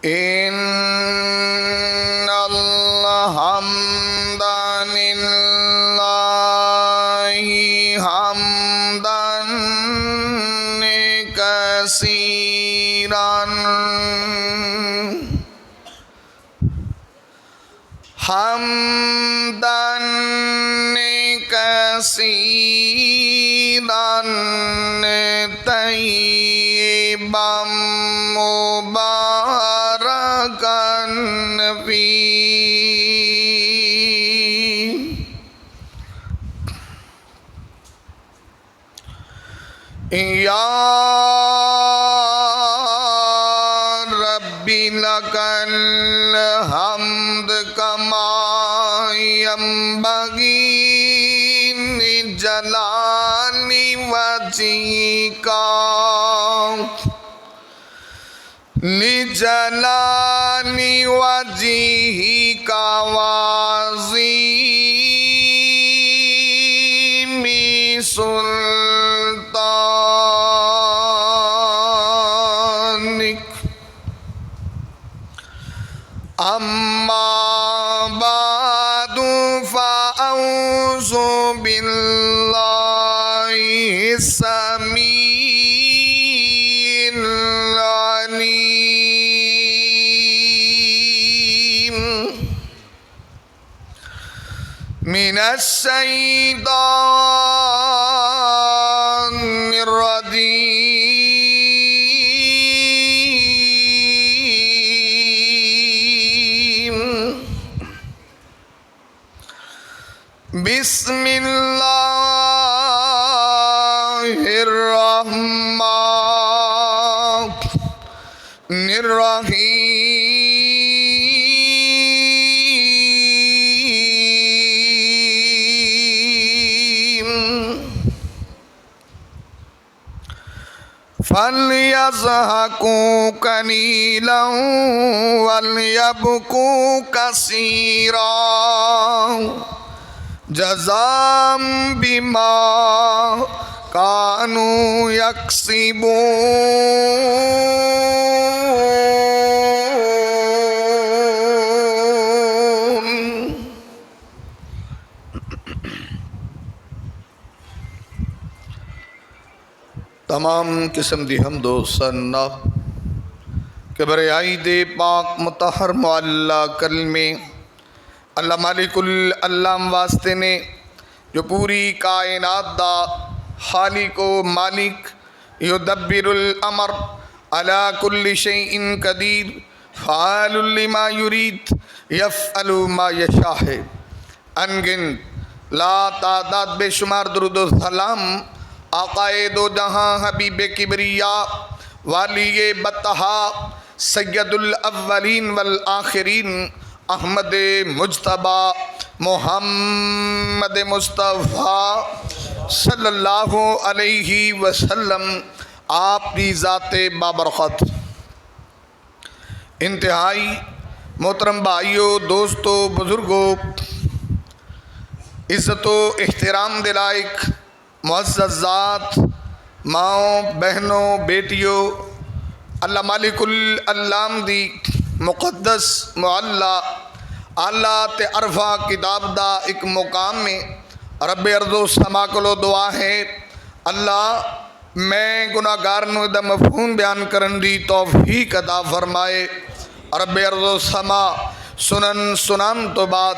إن الحمد لله حمدا كثيرا طيبا مباركا فيه يا رب لك الحمد كما ينبغي لجلال وجهك وعظيم سلطانك أما بعد فأعوذ بالله السميع العليم من الشيطان الرجيم بسم الله الرحمن الرحيم فليضحكوا قليلا وليبكوا كثيرا جزاء بما كانوا يكسبون تمام قسم دی حمد و ثنا کبریائی دے پاک مطہر معلّہ کلمے اللہ مالک العلام واسطے نے جو پوری کائنات دا خالق و مالک یدبر الامر علی کل شیء قدیر فعال لما یرید یفعل ما یشاء انگنت لا تعداد بے شمار درود و سلام آقائے دو جہاں حبیب کبریاء والی بطہا سید الاولین والآخرین احمد مجتبی محمد مصطفیٰ صلی اللہ علیہ وسلم آپ کی ذات بابرکت انتہائی محترم بھائیوں دوستوں بزرگوں عزت و احترام دلائق معزز ذات ماؤں بہنوں بیٹیوں اللہ مالک العلام دی مقدس معلّہ اعلیٰ تے عرفہ کتاب دا ایک مقام میں رب ارض و سما کولو دعا ہے اللہ میں گناہگار نو دا مفہوم بیان کرن دی توفیق عطا فرمائے رب ارض و سما سنن تو بعد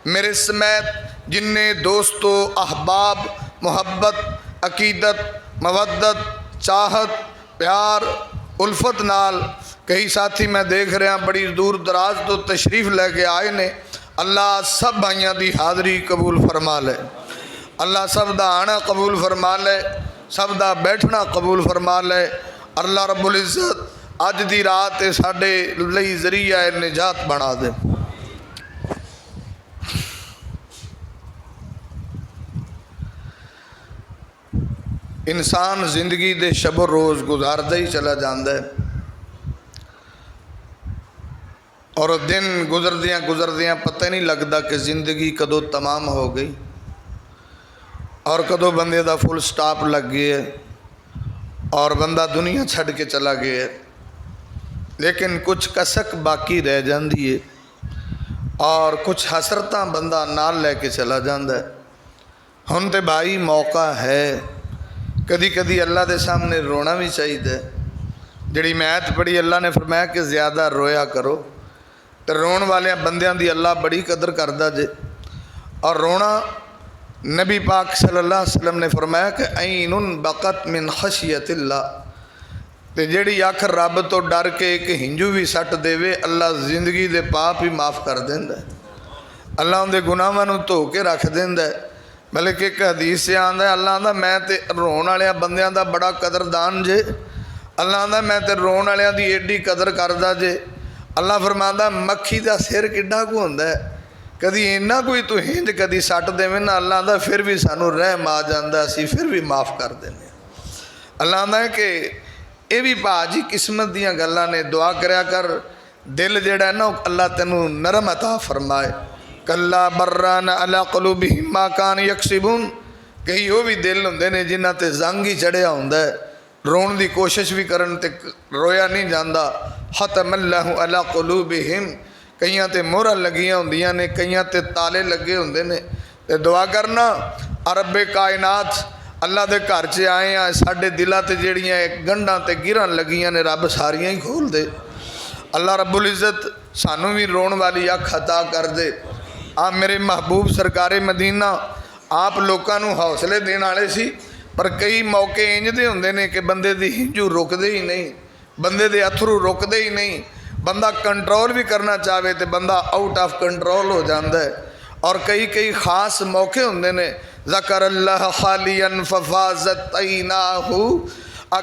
میرے سمیت جننے دوستو احباب محبت عقیدت مودت چاہت پیار الفت نال کئی ساتھی میں دیکھ رہا بڑی دور دراز تو تشریف لے کے آئے نے اللہ سب بھائیاں دی حاضری قبول فرما لے اللہ سب دا آنا قبول فرما لے سب دا بیٹھنا قبول فرما لے اللہ رب العزت اج دی رات ساڈے لئی ذریعہ نجات بنا دے انسان زندگی دے شب و روز گزاردہ ہی چلا جاندہ ہے اور دن گزردیاں پتہ نہیں لگتا کہ زندگی کدو تمام ہو گئی اور کدو بندے دا فل سٹاپ لگ گیا ہے اور بندہ دنیا چھڑ کے چلا گیا ہے لیکن کچھ کسک باقی رہ جاندی ہے اور کچھ حسرتاں بندہ نال لے کے چلا جاندہ ہے۔ ہن تے بھائی موقع ہے، کدی کدی اللہ دے سامنے رونا بھی چاہیے۔ جڑی میں آیت پڑھی اللہ نے فرمایا کہ زیادہ رویا کرو، تو رون والے بندیاں دی اللہ بڑی قدر کردہ جے۔ اور رونا نبی پاک صلی اللہ علیہ وسلم نے فرمایا کہ عین بقت من خشیت اللہ، تے جیڑی اکھ رب تو ڈر کے ایک ہنجو بھی سٹ دے وے اللہ زندگی دے پاپ ہی معاف کر دیندہ ہے، اللہ ان دے گناہاں نوں دھو کے رکھ دیندہ ہے۔ بلکہ ایک حدیث سے آندہ ہے اللہ آندہ میں تے رون والے بندیاں دا بڑا قدردان جے، اللہ آندہ میں تے رون والے دی ایڈی قدر کردہ جے۔ اللہ فرماندہ مکھی دا سر کڈا کو ہوندہ ہے، کدی اینا کوئی تو ہنج کدی سٹ دے میں نا، اللہ آندہ پھر بھی سانو رحم آ جاندہ اسی پھر بھی معاف کر دینے۔ اللہ آندہ ہے کہ اے بھی پاجی قسمت دیاں گلاں نے، دعا کریا کر دل جڑا ہے نا اللہ تینوں نرم عطا فرمائے۔ کلا بران علی قلوبہم ما کان یکسبون، کئی وہ بھی دل ہوندے نے جنہ تے زنگ ہی چڑھیا ہوندہ ہے، رون دی کوشش بھی کرن تے رویا نہیں جاندہ۔ ختم اللہ علی قلوبہم، کئیاں تے مہراں لگیاں ہوندیاں نے، کئیاں تے تالے لگے ہوندے نے۔ تے دعا کرنا رب کائنات اللہ دے گھر چ آئے ہیں، ساڈے دلاں تے جیڑیاں گنڈاں تے گران لگیاں نے رب ساریاں ہی کھول دے۔ اللہ رب العزت سانو بھی رون والی اکھ عطا کر دے۔ آپ میرے محبوب سرکار مدینہ آپ لوکاں نوں حوصلے دین والے سی، پر کئی موقع انج دے ہوندے نے کہ بندے دی ہنجو رکدے ہی نہیں، بندے دے اتھرو رکدے ہی نہیں، بندہ کنٹرول بھی کرنا چاہے تو بندہ آؤٹ آف کنٹرول ہو جاندہ ہے۔ اور کئی خاص موقع ہوندے نے، ذکر اللہ خالیا ففاضت عیناہ،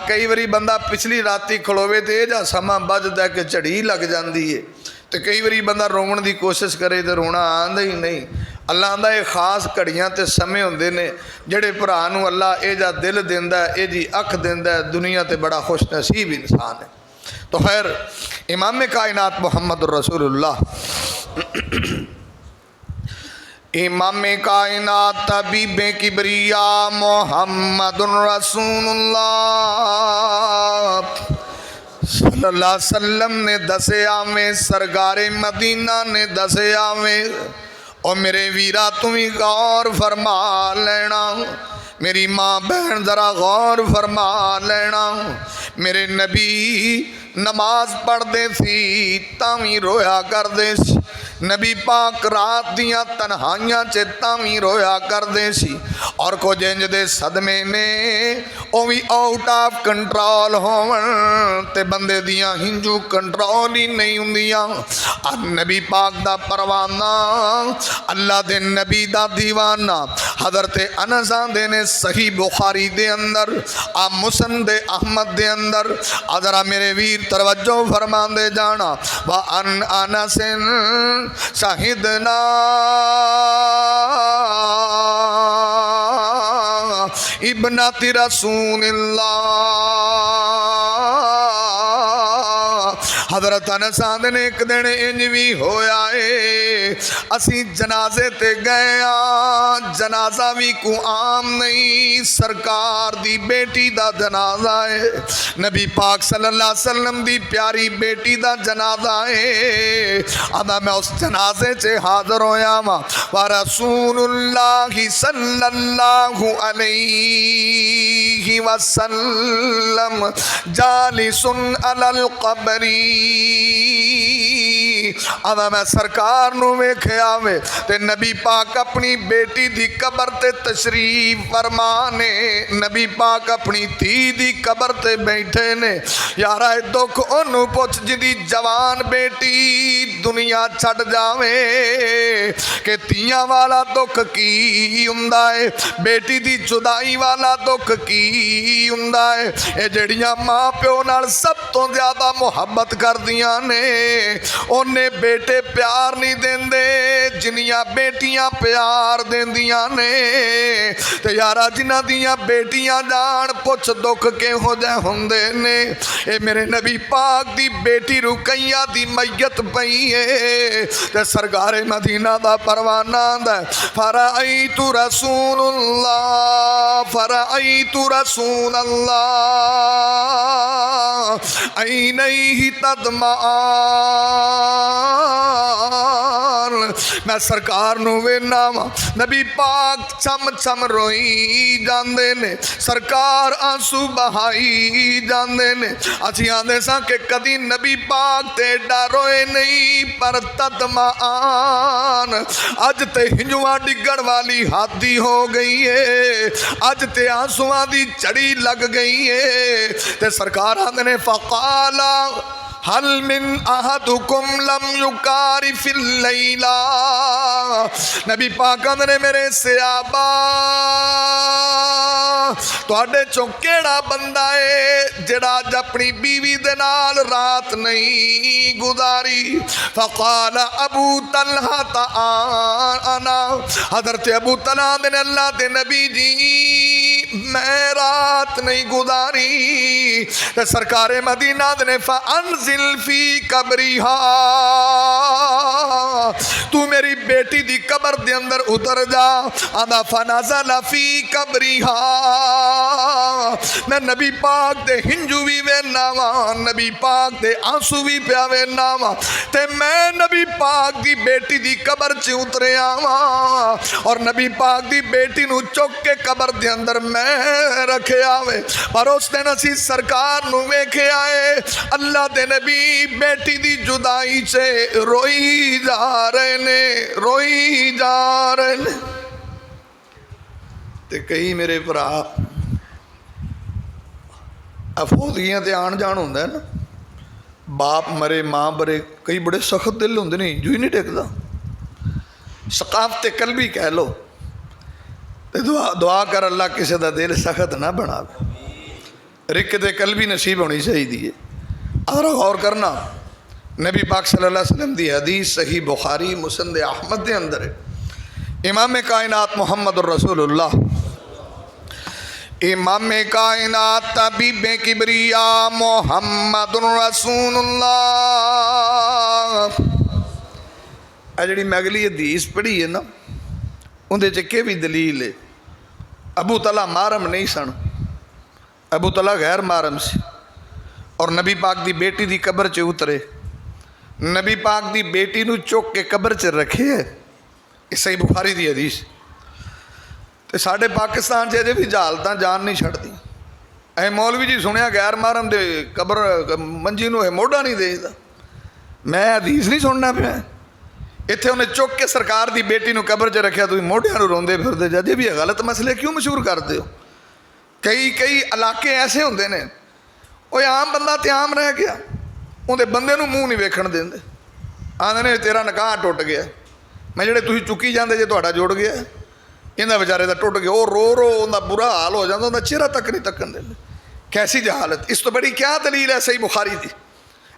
کئی وری بندہ پچھلی راتی کھلوے تے جا سما بجدا ہے کہ جھڑی لگ جاندی ہے، تو کئی وری بندہ رون دی کوشش کرے تو رونا آندہ ہی نہیں۔ اللہ آندہ یہ خاص گھڑیاں تے سمے ہوندے نے جڑے بھرا نوں اللہ اے جا دل دیندا ہے، اے جی اکھ دیندا ہے، دنیا تے بڑا خوش نصیب انسان ہے۔ تو خیر امام کائنات محمد رسول اللہ، امام کائنات طبیب کبریا محمد رسول اللہ صلی اللہ علیہ وسلم نے دسے آویں، سرکار مدینہ نے دسے آویں، اور میرے ویرا تمہیں غور فرما لینا، میری ماں بہن ذرا غور فرما لینا۔ میرے نبی نماز پڑھ دے سی تاویں رویا کر دے سی، نبی پاک رات دیاں تنہائیاں چے تاویں رویا کر دے سی، اور کو جنج دے صدمے نے او بھی آؤٹ آف کنٹرول ہون تے بندے دیاں ہنجو کنٹرول ہی نہیں ہوندیاں۔ نبی پاک دا پروانہ، اللہ دے نبی دا دیوانہ، حضرت انس دے نے صحیح بخاری دے اندر، مسند احمد دے اندر، ذرا میرے ویر توجہ فرمان دے جانا، وَأَنْ أَنَسٍ شَهِدْنَا ابنت رسول اللہ۔ حضرت انس نے ایک دن انج بھی ہویا ہے، اسی جنازے تے گئے آں، جنازہ بھی کو عام نہیں، سرکار دی بیٹی دا جنازہ ہے، نبی پاک صلی اللہ علیہ وسلم دی پیاری بیٹی دا جنازہ ہے۔ آدھا میں اس جنازے چے حاضر ہویا ماں، ورسول اللہ صلی اللہ علیہ وسلم جالس علی القبری۔ آدھا میں سرکار نو ویکھیا وے تے نبی پاک اپنی بیٹی دی قبر تے تشریف فرمانے، نبی پاک اپنی تھی دی قبر تے بیٹھے نے۔ یارا دکھ انہوں پوچھ جدی جوان بیٹی دنیا چھڑ جاوے کہ تیاں والا دکھ کی ہوندہ ہے، بیٹی دی جدائی والا دکھ کی ہوندہ ہے۔ اے جڑیاں ماں پیو نال سب تو زیادہ محبت کر دیاں نے، انہیں بیٹے پیار نہیں دین دے، جنیاں بیٹیاں پیار دیندیاں نے تے یارا جنہاں دیاں بیٹیاں جان پوچھ دکھ کہو جے ہوندے نے اے میرے نبی پاک دی بیٹی رقیہ دی میت پئی ہے تے سرکار مدینہ دا پروانہ دا فرأیت رسول اللہ رسول اللہ عینیہ تدمعان میں سرکار نو وینا وا نبی پاک چم چم روئی جاندے نے سرکار آنسو بہائی جاندے نے اچھی آندے ساں کہ کدی نبی پاک تے ڈروئے نہیں پر تدمعان اج تے ہنجواں ڈگڑ والی ہاتھی ہو گئی ہے اج تے آنسواں دی چڑی لگ گئی ہے تے سرکار آندے نے فقالا حل من احدکم لم یکاری فی اللیلہ نبی پاک اندرے میرے صحابہ تواڈے چوں کیڑا بندہ ہے جڑا اج اپنی بیوی دے نال رات نہیں گزاری فقال ابو طلحہ انا حضرت ابو طلحہ نے اللہ دے نبی جی میں رات نہیں گزاری تے سرکار مدینہ نے فانزل فی قبریہا تو میری بیٹی دی قبر دے اندر اتر جا آدھا فنزل فی قبریہا میں نبی پاک دے ہنجو بھی ویناواں نبی پاک دے آنسو بھی پیا ویناواں تے میں نبی پاک دی بیٹی دی قبر چ اترے آواں اور نبی پاک دی بیٹی نو چک کے قبر دے اندر میں رکھے آوے پر اس دن اسی سرکار نو ویکھے آئے اللہ دے نبی بیٹی دی جدائی سے روئی جا رہے نے روئی جا رہے نے تے کئی میرے بھرا افوتگیاں تے آن جان ہوندہ ہے نا باپ مرے ماں برے کئی بڑے سخت دل ہوندے نہیں جو ہی نہیں ٹیکدا ثقافت قلبی کہہ لو دعا کر اللہ کسی دا دل سخت نہ بنا رکت قلبی نصیب ہونی چاہیے اور غور کرنا نبی پاک صلی اللہ علیہ وسلم دی حدیث صحیح بخاری مسند احمد دے اندر ہے امام کائنات محمد الرسول اللہ امام کائنات طبیب کبریا محمد الرسول اللہ جڑی میں اگلی حدیث پڑھی ہے نا اندھے چکے بھی دلیل ہے ابو طلحہ محرم نہیں سن ابو طلحہ غیر محرم سے اور نبی پاک دی بیٹی دی قبر چ اترے نبی پاک دی بیٹی نو چوک کے قبر چ رکھے ہے اس صحیح بخاری دی حدیث تے ساڑھے پاکستان سے بھی جہالتاں جان نہیں چھڑتی اے مولوی جی سنیا غیر محرم دے قبر منجی نو ہے موڈا نہیں دے دا میں حدیث نہیں سننا پہ اتھے انہیں چوک کے سرکار دی بیٹی نو قبر چ رکھیا تو موڈیاں نو روندے پھر دے جا بھی غلط مسئلے کیوں مشہور کرتے ہو کئی علاقے ایسے ہوندے نے وہ عام بندہ تے عام رہ گیا اندھے بندے نو منہ نہیں ویکھن دیندے آندے نے تیرا نکاح ٹوٹ گیا میں جڑے تسی چکی جاندے جے تہاڈا جوڑ گیا انہاں بیچارے دا ٹوٹ گیا وہ رو انہاں برا حال ہو جاندا انہاں چہرہ تک نہیں تکن دیندے کیسی جہالت اس تو بڑی کیا دلیل ہے صحیح بخاری دی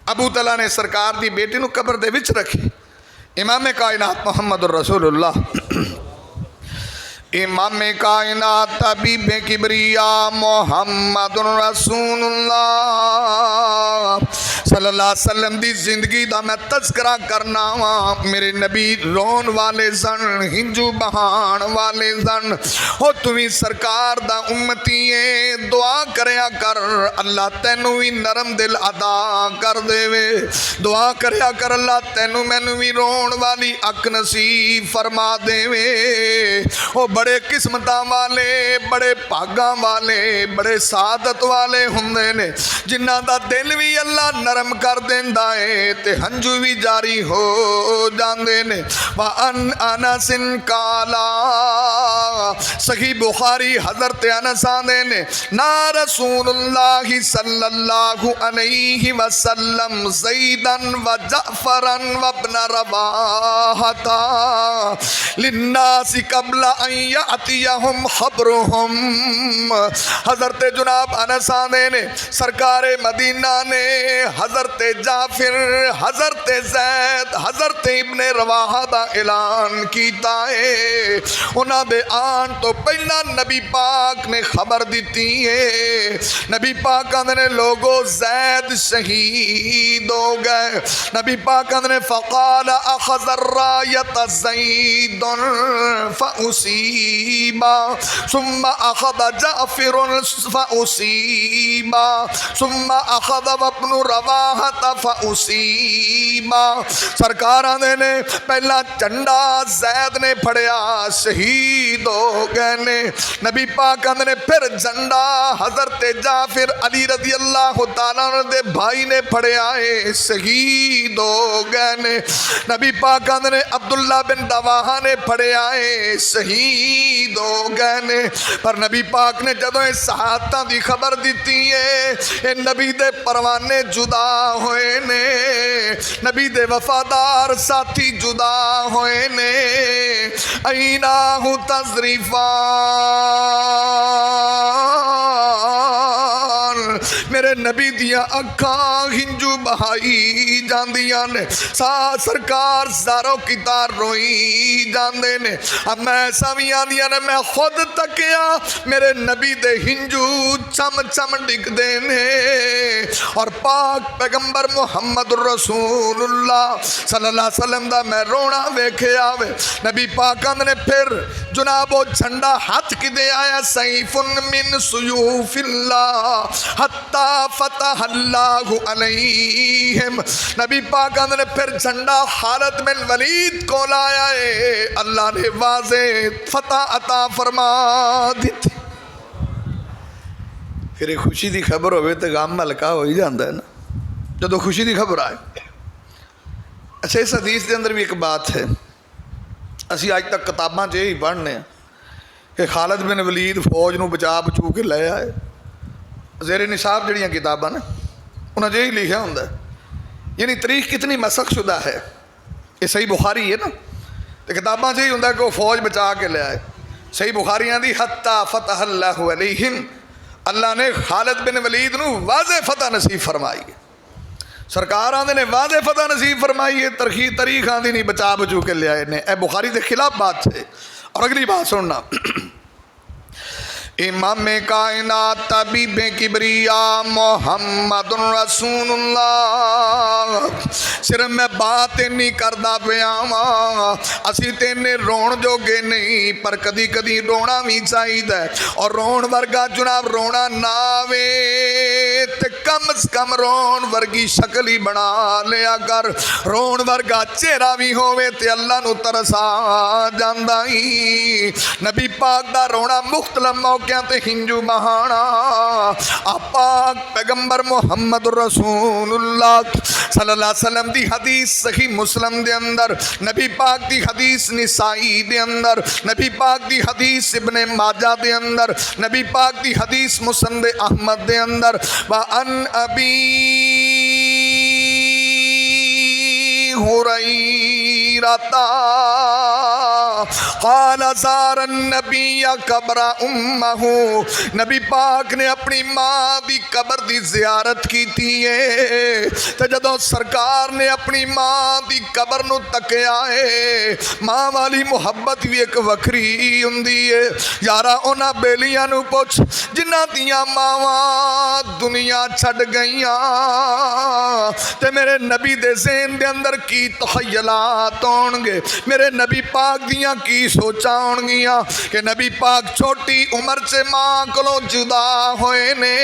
ابو طلحہ نے سرکار دی بیٹی نو قبر دے وچ رکھی امام کائنات محمد الرسول اللہ امام کائنات طبیب کبریا محمد رسول اللہ صلی اللہ علیہ وسلم دی زندگی دا میں تذکرہ کرنا وا میرے نبی رون والے سن ہنجو بہان والے سن ہو تمہیں سرکار دا امتی ہے دعا کریا کر اللہ تینوں بھی نرم دل عطا کر دے وے دعا کریا کر اللہ تینوں مینوں بھی رون والی اک نصیب فرما دے وے ہو بڑے قسمتاں والے بڑے پاگاں والے بڑے سعادت والے ہوندے نے جنہاں دا دل بھی اللہ نرم کر دیندا ہے تے ہنجو بھی جاری ہو جاندے نے وان انس قالا صحیح بخاری حضرت انس آندے نے نا رسول اللہ صلی اللہ علیہ وسلم زیدا و جعفرا و ابن رواحہ للناس قبل ان یاتیہم خبرہم حضرت جناب انس آندے نے سرکار مدینہ نے حضرت جعفر، حضرت زید، حضرت ابن رواحہ دا اعلان کیتا ہے۔ انہاں دے آن تو پہلا نبی پاک نے خبر دیتی ہے۔ نبی پاک آندے نے لوگو زید شہید ہو گئے۔ نبی پاک آندے نے فقال اخذ الرایت زید فاصیبا ثم اخذ جعفر فاصیبا ثم اخذ ابن رواحہ فاصیبا۔ سرکار آندے نے پہلا جھنڈا زید نے پھڑیا، شہید ہو گئے نے۔ نبی پاک آندے نے پھر جھنڈا حضرت جعفر علی رضی اللہ تعالیٰ عنہ دے بھائی نے پھڑیا ہے، شہید ہو گئے نے۔ نبی پاک آندے نے عبداللہ بن رواحہ نے پھڑیا ہے، شہید ہو گئے نے۔ پر نبی پاک نے جدوں اس شہادتاں دی خبر دیتی ہے، اے نبی دے پروانے جدا ہوئے نے، نبی دے وفادار ساتھی جدا ہوئے نے۔ ایناہ تذریفان، میرے نبی دیا اکھاں ہنجو بہائی جاندیاں نے، سرکار زارو کتار روئی جاندے نے۔ اب میں سامیاں دیا نے میں خود تکیا، میرے نبی دے ہنجو چم چم ڈگ دے نے، اور پاک پیغمبر محمد رسول اللہ صلی اللہ علیہ وسلم دا میں رونا ویکھے آوے۔ نبی پاک نے پھر جناب وہ جھنڈا ہاتھ کی دے آیا، سیف من سیوف اللہ حتی فتح اللہ علیہم۔ نبی پاک نے پھر جھنڈا خالد بن ولید کو لایا ہے، اللہ نے واضح فتح عطا فرما دیتی۔ پھر ایک خوشی دی خبر ہوئے تو غم ہلکا ہو ہی جاندہ ہے نا، جدو خوشی دی خبر آئے۔ اچھا اس حدیث دے اندر بھی ایک بات ہے، اسی آج تک کتاباں چ ہی پڑھنے ہیں کہ خالد بن ولید فوج نو بچا بچو کے لے آئے۔ زیر نصاب جڑیاں کتاباں نا انہاں جے ہی لکھا ہوندا ہے، یعنی تاریخ کتنی مسخ شدہ ہے۔ یہ صحیح بخاری ہے نا، تو کتاباں سے ہی ہوندا ہے کہ وہ فوج بچا کے لے آئے۔ صحیح بخاری آندی حتی فتح اللہ علیہم، اللہ نے خالد بن ولید نو واضح فتح نصیب فرمائی ہے۔ سرکار آندے نے واضح فتح نصیب فرمائی ہے، تاریخ آندی نہیں بچا بچو کے لے آئے نے۔ اے بخاری دے خلاف بات ہے۔ اور اگلی بات سننا، امام کائنات طبیب کبریا محمد رسول اللہ، صرف میں بات نہیں کردا پیا واں، اسی تینے رون جوگے نہیں، پر کدی کدی رونا بھی چاہیدا ہے، اور رون ورگا جناب رونا نہ آوے تے کم از کم رون ورگی شکل ہی بنا لیا کر، رون ورگا چہرہ بھی ہووے تے اللہ نو ترس آ جاندا ہی۔ نبی پاک دا رونا مختلف موقع تے ہنجو بہانا، آپ پاک پیغمبر محمد رسول اللہ صلی اللہ علیہ وسلم دی حدیث صحیح مسلم دے اندر، نبی پاک دی حدیث نسائی دے اندر، نبی پاک دی حدیث ابن ماجہ دے اندر، نبی پاک دی حدیث مسند احمد دے اندر، وَأَنْ أَبِي هُرَيْرَةَ قال زار النبی قبر امہ، نبی پاک نے اپنی ماں دی قبر دی زیارت کی تھی ہے، تو جدو سرکار نے اپنی ماں دی قبر نو تکیا ہے، ماں والی محبت بھی ایک وکری ہوندی ہے۔ یارا انہاں بیلیاں نو پوچھ جنہاں دیاں ماواں دنیا چھڈ گئیاں، تے میرے نبی دے ذہن دے اندر کی تخیلات ہون گے، میرے نبی پاک دیاں کی سوچا ہون گیاں کہ نبی پاک چھوٹی عمر سے ماں کلو جدا ہوئے نے،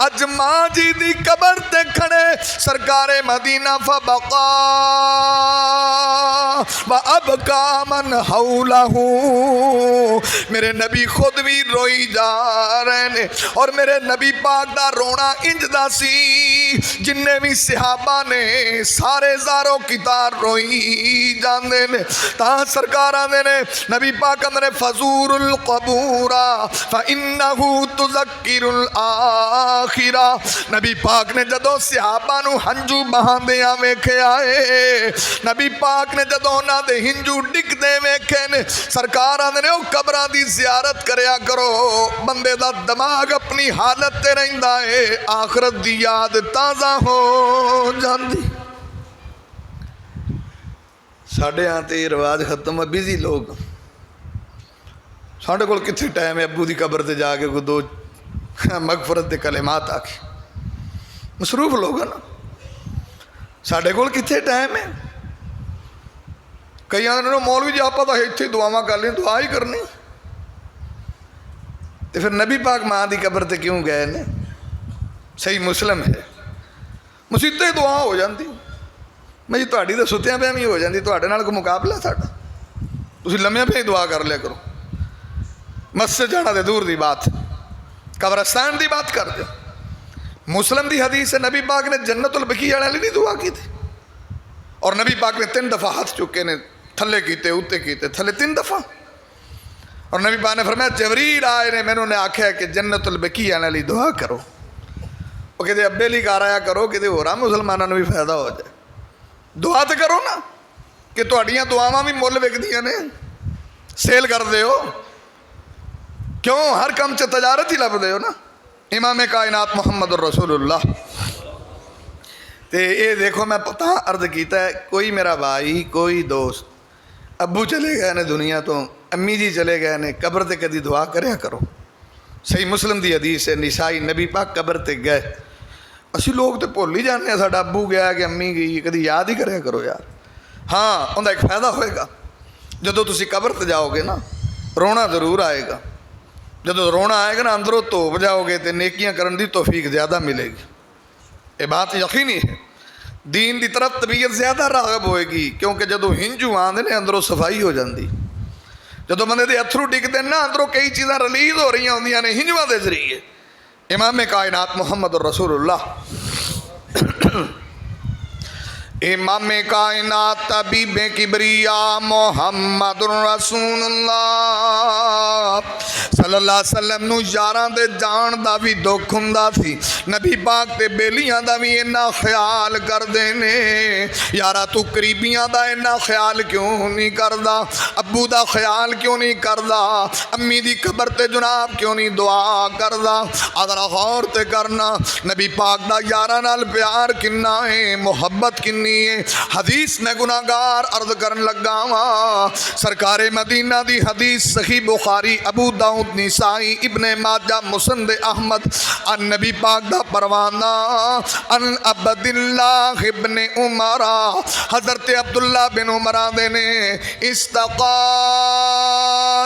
اج ماں جی دی قبر تے کھڑے سرکار مدینہ فبقا وابقا من حولہ، میرے نبی خود بھی روئی جا رہے نے، اور میرے نبی پاک دا رونا انج دا سی جننے بھی صحابہ نے سارے زاروں کی تار روئی جاندے نے۔ تا سرکار آندے نے نبی پاک اندر فزور القبور فإنہو تذکر الآخرہ، نبی پاک نے جدو صحابہ نو ہنجو بہاندے آوے کھے آئے، نبی پاک نے جدو انہاں دے ہنجو ڈگدے ویکھے نے سرکار آندے نے او قبراں دی زیارت کریا کرو بندے دا دماغ اپنی حالت تے رہندا ہے آخرت دی یاد تازہ ہو جاندی ساڈے ہاں تے رواج ختم ہے بزی لوگ ساڈے کول کتنے ٹائم ہے ابو دی قبر تے جا کے کوئی دو مغفرت دے کلمات آکھے مصروف لوگ ہیں نا ساڈے کول کتنے ٹائم ہے کئی آدھے مولوی جی آپ تو اتنے دعاواں کر لیں دعا ہی کرنی تو پھر نبی پاک ماں دی قبر تے کیوں گئے نے صحیح مسلم ہے مسیطے دعا ہو جاندی میں جی تہاڈی تو ستیاں پہ بھی ہو جاندی تہاڈے نال کوئی مقابلہ ساڈا تسی لمحے پہ ہی دعا کر لیا کرو مسجد جانا دے دور دی بات قبرستان دی بات کر دے مسلم دی حدیث ہے نبی پاک نے جنت البقیع والے لیے دعا کی تھی اور نبی پاک نے 3 دفعہ ہاتھ چکے نے تھلے کیتے اوتے کیتے تھلے 3 دفعہ اور نبی پاک نے فرمایا جبریل آئے نے میں نے آکھیا کہ جنت البقیع والے لیے دعا کرو وہ کہتے ابے لی کر آیا کرو کہتے ہو رہا مسلمانوں نے بھی فائدہ ہو جائے دعا تو کرو نا کہ تہاڈیاں دعاواں بھی مل وکدیاں نے سیل کر دے ہو کیوں ہر کم چ تجارت ہی لب دے ہو نا امام کائنات محمد الرسول اللہ تے اے دیکھو میں پتہ عرض کیتا ہے کوئی میرا بھائی کوئی دوست ابو چلے گئے نے دنیا تو امی جی چلے گئے نے قبر تے کدی دعا کریا کرو صحیح مسلم دی حدیث ہے نسائی نبی پاک قبر تے گئے اسی لوگ تے بھول ہی جانے ہیں ساڈا ابو گیا کہ امی گئی کدی یاد ہی کریا کرو یار ہاں اوندا ایک فائدہ ہوئے گا جدو تسی قبر تے جاؤ گے نا رونا ضرور آئے گا جدو رونا آئے گا نا اندروں تو جاؤ گے تے نیکیاں کرن دی توفیق زیادہ ملے گی یہ بات یقینی ہے دین دی طرف طبیعت زیادہ راغب ہوئے گی کیونکہ جدو ہنجو آندے نے اندروں صفائی ہو جاندی جدو بندے دے اتھرو ڈگدے نا اندروں کئی چیزاں ریلیز ہو رہی ہوندیاں نے ہنجواں دے ذریعے امام کائنات محمد الرسول اللہ امام کائنات طبیب کبریا محمد رسول اللہ صلی اللہ علیہ وسلم نو یاراں دے جان دا بھی دکھ ہوندا سی نبی پاک تے بیلیاں دا بھی اینا خیال کردے نے یارا تو قریبیاں دا اینا خیال کیوں نہیں کردا ابو دا خیال کیوں نہیں کردا امی دی قبر تے جناب کیوں نہیں دعا کردا اگر غور تے کرنا نبی پاک دا یاراں نال پیار کنا ہے محبت کنی حدیث میں گناہگار عرض کرن لگا وا سرکار مدینہ دی حدیث صحیح بخاری ابو داؤد نسائی ابن ماجہ مسند احمد ان نبی پاک دا پروانہ ان عبد اللہ ابن عمر حضرت عبداللہ بن عمر دے نے استقا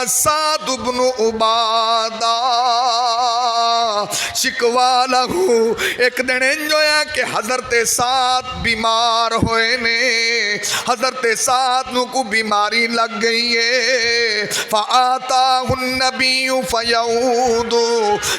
سعد بن عبادہ شکوا لہو ایک دن انجویا کہ حضرت سعد بیمار ہوئے نے حضرت سعد نو کو بیماری لگ گئی ہے فآتاہ النبی فیعود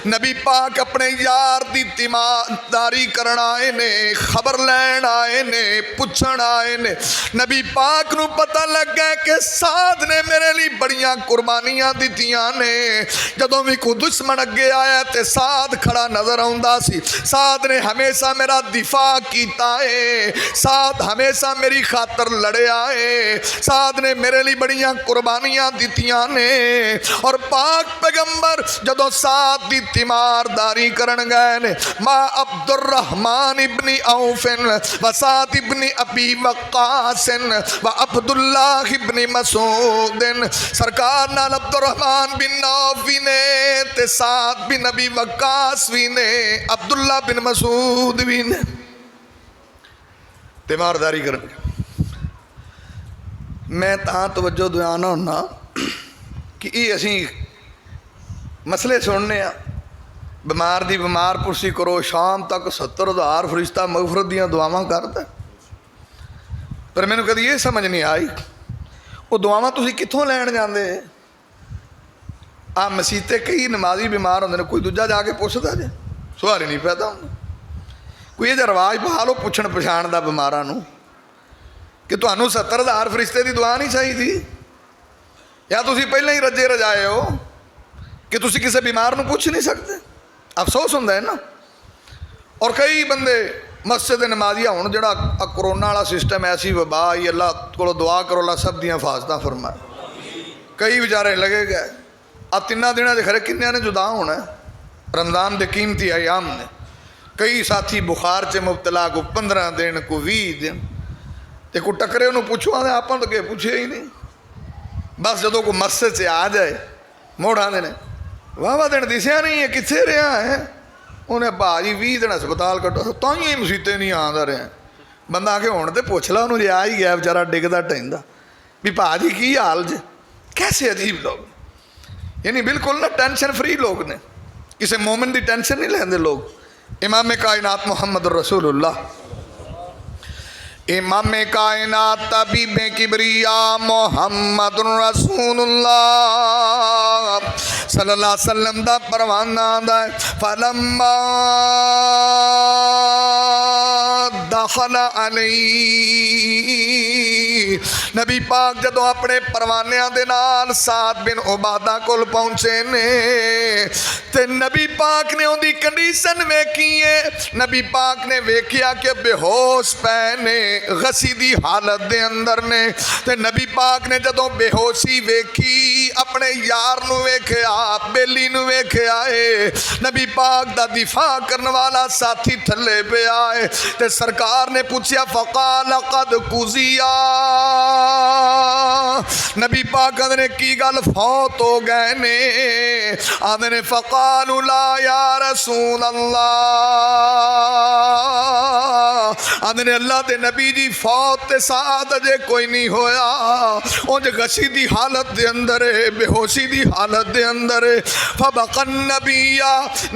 نبی پاک اپنے یار دی تیمارداری کرن آئے نے خبر لین آئے نے پوچھن آئے نے نبی پاک نو پتہ لگ گئے کہ سعد نے میرے لی بڑیاں قربانیاں دیتیاں نے جدوں بھی کو دشمن اگے آیا تے سعد کھڑا نظر آوندا سی سعد نے ہمیشہ میرا دفاع کیتا ہے سعد ہمیشہ میری خاطر لڑے آئے سعد نے میرے لی بڑیاں قربانیاں دیتیاں نے اور پاک پیغمبر جدو سعد دی تیمارداری کرن گئے نے ما عبد الرحمن ابن عوف و سعد ابن ابی وقاص و عبداللہ ابن مسعود سرکار نال عبد الرحمن بن عوف نے تے سعد بن ابی وقاص بھی نے عبداللہ بن مسعود بھی نے تیمارداری کرن میں تاں توجہ دیانا ہونا کہ یہ اسی مسئلے سننے ہیں بیمار دی بیمار پرسی کرو شام تک 70,000 فرشتہ مغفرت دیاں دعاواں کرتا پر میں نے کدی یہ سمجھ نہیں آئی وہ دعاواں تسی کتھوں لین جاندے آپ مسیطے کئی نمازی بیمار ہوندے نے کوئی دوجا جا کے پوچھتا جے سوال ہی نہیں پیدا ہوں کوئی یہ رواج بحالو پوچھن پچھان دا بیماراں نو کہ تہانوں 70,000 فرشتے دی دعا نہیں چاہیے تھی یا تسی پہلے ہی رجے رجائے ہو کہ تسی کسے بیمار نو پوچھ نہیں سکتے افسوس ہوندہ ہے نا اور کئی بندے مسجد نمازیہ ہوں جڑا کرونا والا سسٹم ایسی وبا آئی اللہ کو دعا کرو اللہ سب دیاں حفاظتاں فرمائے. کئی بیچارے لگے گئے تین دنوں کے کھڑے کنیا نے جدا ہونا ہے رمضان دے قیمتی ایام نے. کئی ساتھی بخار سے مبتلا کو 15 دن کو 20 دن تے کو ٹکرے انہوں پوچھو آدھے آپ تو کہ پوچھے ہی نہیں. بس جدو کو مسجد سے آ جائے موڑ آدھے نے واہ دن دسیا نہیں ہے کتنے رہا ہے انہیں بھاجی 20 دن ہسپتال کٹو تو ہی مسیطے نہیں آتا رہے. بندہ آ کے ہونے تو پوچھ لا انہوں جی آ ہی گیا بیچارہ ڈگتا ٹہندا بھی بھاجی کی حال جے. کیسے عجیب لوگ یعنی بالکل نا ٹینشن فری لوگ نے کسی مومن دی ٹینشن نہیں لیندے لوگ. امام کائنات محمد رسول اللہ امام کائنات طبیب کبریا محمد رسول اللہ صلی اللہ علیہ وسلم دا پروانہ دا فلما دخل علی نبی پاک جدو اپنے پروانیاں دے نال سعد بن عبادہ کول پہنچے نے تے نبی پاک نے ان دی کنڈیشن ویکھی ہے. نبی پاک نے ویکھیا کہ بے ہوش پے نے غسی دی حالت دے اندر نے تے نبی پاک نے جدو بے ہوشی ویکھی اپنے یار نو ویکھیا بیلی نو ویکھیا ہے. نبی پاک دا دفاع کرنے والا ساتھی تھلے پہ آئے تے سرکار نے پوچھیا فقال قد قضیا نبی پاک نے کی گل فوت ہو گئے نے آدھے فقالوا لا یا رسول اللہ آدھے اللہ دے نبی جی فوت تے ساتھ جے کوئی نہیں ہویا اونج غشی دی حالت دے اندر ہے بے ہوشی دی حالت دے اندر ہے. فبقن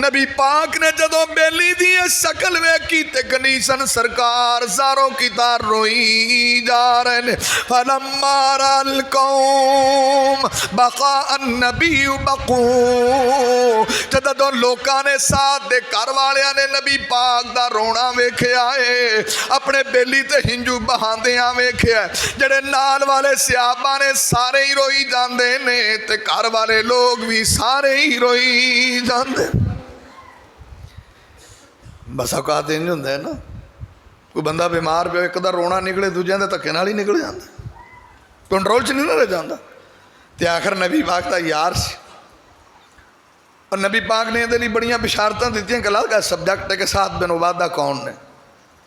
نبی پاک نے جدو بیلی دی شکل ویکھی تے کنیسن سرکار زاروں کی تار روئی جا رہے نے. فلما را القوم بقا النبی بقو جدو لوکاں نے ساتھ دے گھر والیاں نے نبی پاک دا رونا ویکھیا ہے اپنے بیلی تے ہنجو بہاندیاں ویکھیا ہے. جڑے نال والے صحابہ نے سارے ہی روئی جاندے نے تے گھر والے لوگ بھی سارے ہی روئی جاندے. بس اوقات انج ہوندا ہے نا کوئی بندہ بیمار پہ ایک دا رونا نکلے دوجے دے دھکے نال ہی نکل جاندا کنٹرول چ نہیں رہ جاندا. تے آخر نبی پاک دا یار سی اور نبی پاک نے دے لی بڑیاں بشارتاں دیتیاں کہ اللہ کا سبجیکٹ ہے کہ سعد بن عبادہ کون نے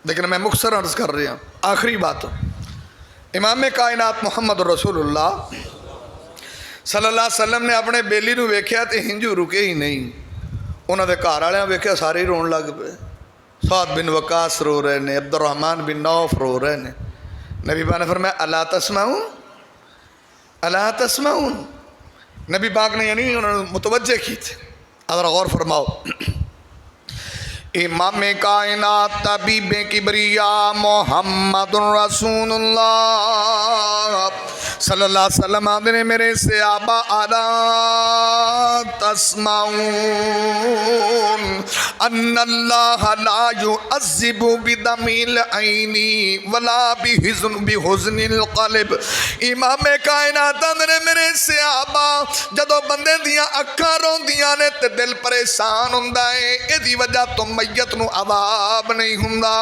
لیکن میں مختصر عرض کر رہا ہوں. آخری بات امام کائنات محمد رسول اللہ صلی اللہ علیہ وسلم نے اپنے بیلی نو ویکھیا تے ہنجو رکے ہی نہیں. انہوں نے گھر والیاں ویکھیا سارے ہی رون لگ پے. سعد بن وقاص رو رہے نے عبد الرحمن بن نوف رو رہے نے. نبی پاک نے فرمایا الا تسمعون الا تسمعون. نبی پاک نے یعنی انہوں نے متوجہ کی تھے. اگر غور فرماؤ امام کائنات طبیب کبریا محمد رسول اللہ صلی اللہ علیہ وسلم آدھے میرے صحابہ الا تسمعون ان اللہ لا يعذب بدم العین ولا بحزن القلب. امام کائنات آدھے میرے صحابہ جدو بندے دیاں اکھاں روندیاں نے تے دل پریشان ہوندا ہے ایدی وجہ تو میت نو عذاب نہیں ہوندا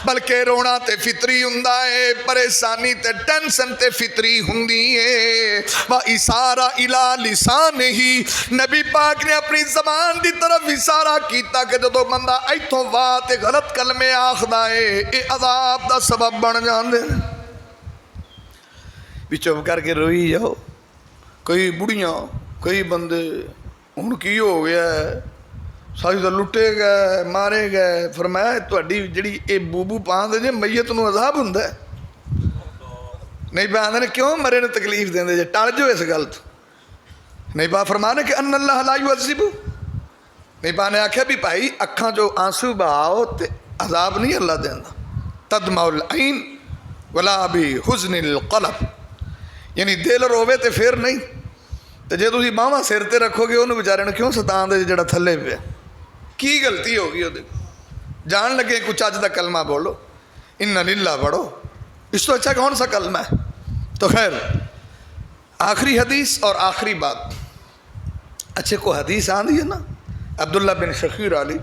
بلکہ رونا تے فطری ہوندا ہے پریشانی تے ٹینشن تے فطری ہوندی ہے. و اشارہ الی لسان ہی نبی پاک نے اپنی زبان دی طرف اشارہ کیتا کہ جدو بندہ ایتھوں واہ تے غلط کلمے آکھدا ہے اے عذاب دا سبب بن جاندے. بھی چپ کر کے روئی جاؤ. کئی بڑیاں کئی بندے ہن کی ہو گیا ہے ساری تو لٹے گئے مارے گئے. فرمایا تہاڈی جڑی اے بوبو پاندے جے میت نو عذاب ہوندا ہے نہیں پہ آدھے کیوں مرے نے تکلیف دیں دے جے ٹال جو اس گل تو. نہیں پا فرمانے کہ ان اللہ لا يعذب. نہیں پا نے آکھیا بھی بھائی اکھاں جو آنسو بہاؤ تے عذاب نہیں اللہ دیندا. تدمع العین ولا بحزن القلب یعنی دل روے تے پھر نہیں. تے جے تسی باہواں سر تے رکھو گے انہوں بیچارے نے کیوں ستاں دے جڑا تھلے پہ کی غلطی ہوگی وہ جان لگے کچھ اج دا کلمہ بولو ان للہ پڑھو اس تو اچھا کون سا کلمہ ہے. تو خیر آخری حدیث اور آخری بات. اچھے کو حدیث آندھی ہے نا عبداللہ بن شخیر علی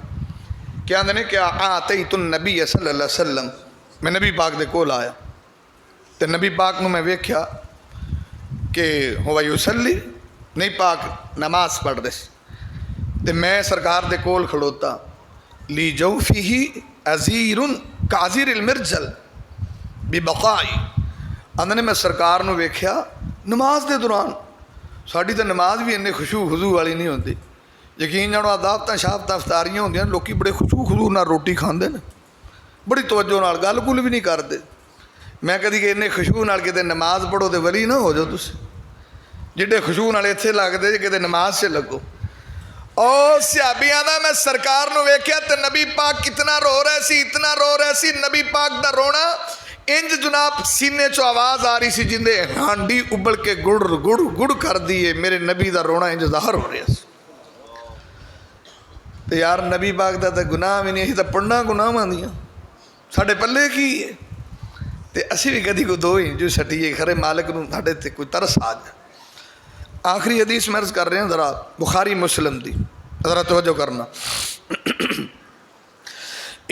کہ آندے نے کہ آتیت النبی صلی اللہ علیہ وسلم، میں نبی پاک دے کول آیا تے نبی پاک نو میں ویکھیا کہ ہوا یصلی، نبی پاک نماز پڑھ دے تے میں سرکار دے کول کھڑوتا، لی جوفیہ عزیر کعزیر المرجل ببقائی، آندے نے میں سرکار نو ویکھیا نماز دے دوران، ساڈی تے نماز بھی انہیں خشوع خضوع والی نہیں ہوندی، یقین جانو دعوتاں شافتاں افطاریاں ہوندیاں لوکی بڑے خشوع خضوع نال روٹی کھاندے نے، بڑی توجہ نال گل گل بھی نہیں کردے۔ میں کدی کہ انہیں خشوع نال کتے نماز پڑھو تے ولی نہ ہو جاؤ تسی، جڈے خشوع نال اتھے لگدے کتے نماز سے لگو۔ اور صحابیاں دا میں سرکار نو ویکھیا تے نبی پاک کتنا رو رہے سی، اتنا رو رہے سی، نبی پاک دا رونا انج جناب سینے چو آواز آ رہی سی جندے ہانڈی ابل کے گڑ گڑ گڑ کر دیے، میرے نبی دا رونا انج ظاہر ہو رہا سی۔ تے یار نبی پاک دا تے گناہ بھی نہیں، اسی تے پڑھنا گناہ ماندیاں، ساڈے پلے کی ہے؟ تے اسی بھی کدی کو دو ہی جو سٹیے خرے مالک نو ساڈے تے کوئی ترس آ جائے۔ آخری حدیث میں عرض کر رہے ہیں ذرا بخاری مسلم دی، ذرا توجہ کرنا۔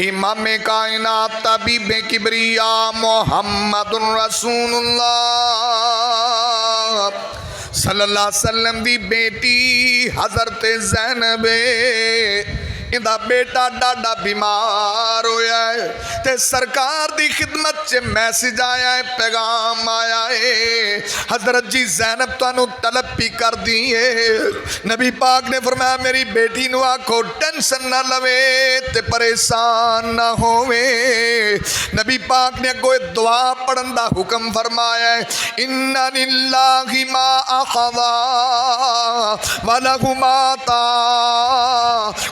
امام کائنات طبیب کبریا محمد رسول اللہ صلی اللہ علیہ وسلم دی بیٹی حضرت زینب، اندہ بیٹا ڈاڈا بیمار ہویا ہے تے سرکار دی خدمت چے میسج آیا ہے، پیغام آیا ہے، حضرت جی زینب تانوں طلب بھی کر دیئے۔ نبی پاک نے فرمایا میری بیٹی نو آکھو ٹینشن نہ لوے تے پریشان نہ ہوئے۔ نبی پاک نے کوئی دعا پڑھن دا حکم فرمایا ہے، اِنَّ لِلَّهِ مَا أَخَذَا وَلَهُ مَا آتَا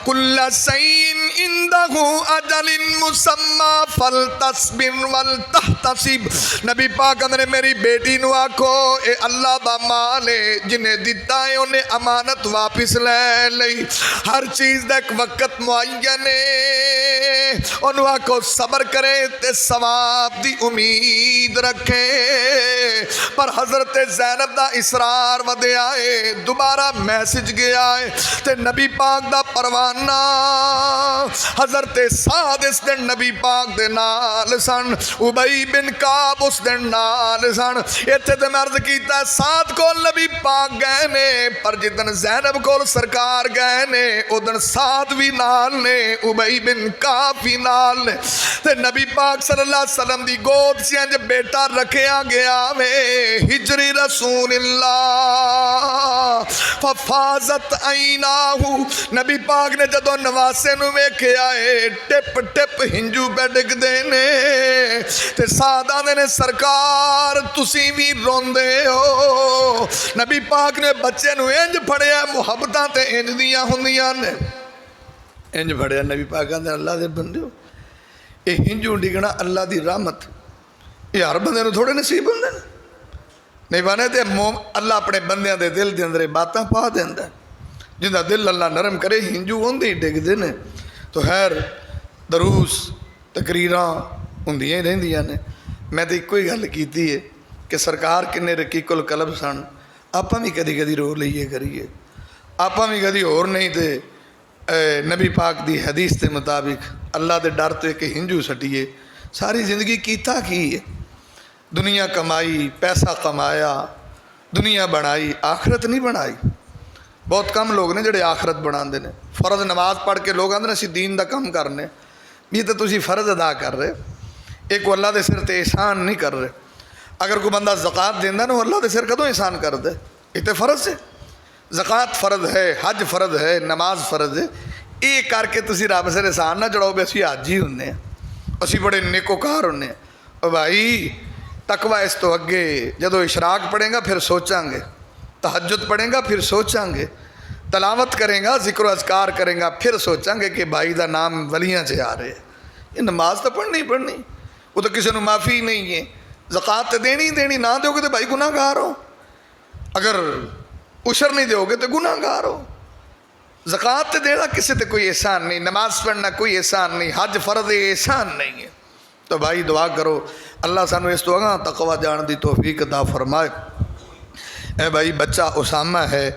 كُلَّ شَيْءٍ عِندَهُ أَجَلٍ مُّسَمًّى فَلْتَصْبِرْ وَلْتَحْتَسِبْ۔ نبی پاک نے میری بیٹی نو آکھو اے اللہ دا مال ہے، جنہیں دیتا ہے انہیں امانت واپس لے لئی، ہر چیز دا ایک وقت معین ہے، انہوں آکھو صبر کرے تے ثواب دی امید رکھے۔ پر حضرت زینب دا اصرار ودے آئے، دوبارہ میسج گیا ہے تے نبی پاک دا پروانہ حضرت سعد اس دن نبی پاک دے نال سن، ابئی بن کعب اس دن نال سن۔ ایتھے تے میں عرض کیتا سعد کو نبی پاک گئے نے، پر جدن زینب کو سرکار گئے نے ادن سعد بھی نال نے، ابئی بن کعب بھی نال نے، تے نبی پاک صلی اللہ علیہ وسلم دی گود سے انج بیٹا رکھیا گیا میں، ہجری رسول اللہ ففازت عیناہو۔ نبی پاک نے جدو نواسے نو ویکھے آئے ٹپ ٹپ ہنجو پہ ڈگ دینے تے سادہ نے سرکار تسی بھی روندے ہو۔ نبی پاک نے بچے نو انج پھڑیا، محبتاں تے انج دیاں ہوندیاں نے، انج پھڑیا نبی پاک نے اللہ دے بندے ہو، اے ہنجو ڈگنا اللہ دی رحمت، یہ ہر بندے نو تھوڑے نصیب ہوندے نے، نہیں بانے تے اللہ اپنے بندیاں دے دل دے اندرے باتاں پا دیندہ ہے، جندہ دل اللہ نرم کرے ہنجو ہوندے ہی ڈگ دینے۔ تو خیر دروس تقریراں ہوندیاں رہندیاں نے، میں تو ایک کوئی گل کیتی ہے کہ سرکار کنے رقیق القلب سن، آپاں بھی کدی کدی رو لئیے کریے، آپاں بھی کدی اور نہیں تے نبی پاک دی حدیث کے مطابق اللہ دے ڈر تے کہ ہنجو سٹیے، ساری زندگی کیتا کی ہے، دنیا کمائی، پیسہ کمایا، دنیا بنائی، آخرت نہیں بنائی۔ بہت کم لوگ نے جڑے آخرت بنا دے نے، فرض نماز پڑھ کے لوگ آندے نے اسی دین دا کم کرنے، یہ تو تسی فرض ادا کر رہے، ایک کو اللہ دے سر تے احسان نہیں کر رہے۔ اگر کوئی بندہ زکوٰۃ دیندہ نا وہ اللہ دے سر کدوں احسان کر دے، یہ تو فرض ہے، زکوٰۃ فرض ہے، حج فرض ہے، نماز فرض ہے، یہ کر کے تسی رب سر احسان نہ جڑاؤ بے اسی حاجی ہونے ہیں، اسی بڑے نیکوکار ہونے ہیں۔ اور بھائی تقوی اس تو اگے جدو اشراق پڑھیں گا پھر سوچاں گے، تہجد پڑھیں گا پھر سوچاں گے، تلاوت کریں گا، ذکر و اذکار کریں گا پھر سوچاں گے کہ بھائی دا نام ولیاں سے آ رہے، یہ نماز تو پڑھنی پڑھنی، وہ تو کسی نے معافی نہیں ہے، زکوٰۃ تو دینی دینی، نہ دو گے تو بھائی گناہ گار ہو، اگر عشر نہیں دو گے تو گناہ گار ہو۔ زکوٰۃ تے دینا کسی تے کوئی احسان نہیں، نماز پڑھنا کوئی احسان نہیں، حج فرض احسان نہیں ہے۔ تو بھائی دعا کرو اللہ سانو اس تو اگاں تقوی جان دی توفیق عطا فرمائے۔ اے بھائی بچہ اسامہ ہے